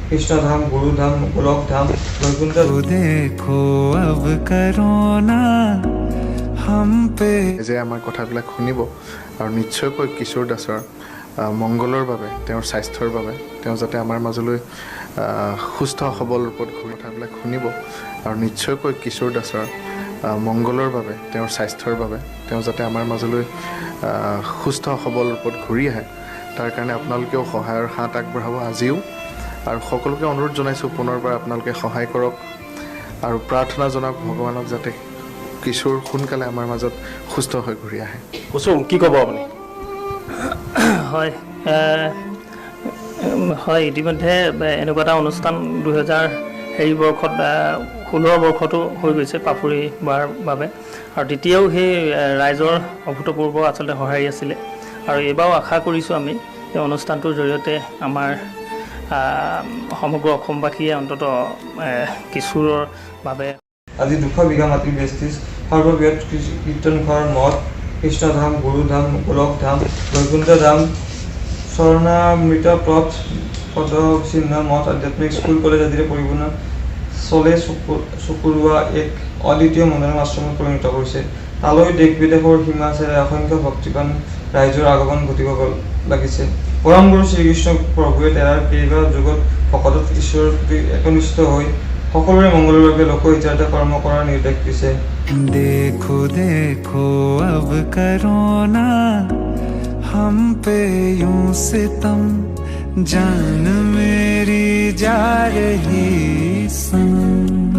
কৃষ্ণধাম, গুৰুধাম, গোলকধাম, বৈকুণ্ঠ। देखो अब करो ना हम पे যে আমাৰ কথাবিলাক শুনিব আৰু নিশ্চয়কৈ কিশোৰ দাসৰ মংগলৰ বাবে, তেওঁৰ স্বাস্থ্যৰ বাবে, তেওঁ যাতে আমাৰ মাজলৈ সুস্থ সবল ৰূপত ঘূৰি কথাবিলাক শুনিব আৰু নিশ্চয়কৈ কিশোৰ দাসৰ মংগলৰ বাবে, তেওঁৰ স্বাস্থ্যৰ বাবে, তেওঁ যাতে আমাৰ মাজলৈ সুস্থ সবল ৰূপত ঘূৰি আহে, তাৰ কাৰণে আপোনালোকেও সহায়ৰ হাত আগবঢ়াব আজিও। আৰু সকলোকে অনুৰোধ জনাইছোঁ পুনৰবাৰ আপোনালোকে সহায় কৰক আৰু প্ৰাৰ্থনা জনাওক ভগৱানক যাতে কিশোৰ সোনকালে আমাৰ মাজত সুস্থ হৈ ঘূৰি আহে। কুসুম কি ক'ব আপুনি? হয় হয়, ইতিমধ্যে এনেকুৱা এটা অনুষ্ঠান 2016 বৰ্ষতো হৈ গৈছে পাফুৰি হোৱাৰ বাবে, আৰু তেতিয়াও সেই ৰাইজৰ অভূতপূৰ্ব আচলতে সঁহাৰি আছিলে। আৰু এইবাৰো আশা কৰিছোঁ আমি এই অনুষ্ঠানটোৰ জৰিয়তে আমাৰ সমগ্ৰ অসমবাসীয়ে অন্ততঃ কিশোৰৰ বাবে আজি 200 বিঘা মাটিৰ বেষ্টিজ সৰ্ববৃহৎ কীৰ্তন ঘৰ, মঠ, কৃষ্ণধাম, গুৰুধাম, গোলকধাম, বৈকুণ্ঠধাম, স্বৰ্ণামৃত পথ, পদচিহ্ন, মঠ, আধ্যাত্মিক স্কুল, কলেজ আদিৰে পৰিপূৰ্ণ চলে চকুৰোৱা এক অদ্বিতীয় মনোৰম আশ্ৰমত পৰিণত কৰিছে। তালৈ দেশ বিদেশৰ সীমা চেৰে অসংখ্য ভক্তিবান ৰাইজৰ আগমন ঘটিব লাগিছে। পৰম গুৰু শ্ৰীকৃষ্ণ প্ৰভুৱে তেৰাৰ কেইবা যুগত ভকতত ঈশ্বৰৰ প্ৰতি একনিষ্ঠ হৈ সকলোৰে মংগলৰ বাবে লোকহিতাৰ্থ কৰ্ম কৰাৰ নিৰ্দেশ দিছে। देखो देखो अब करो ना हम पे यूं सितम, जान मेरी जा रही सनम।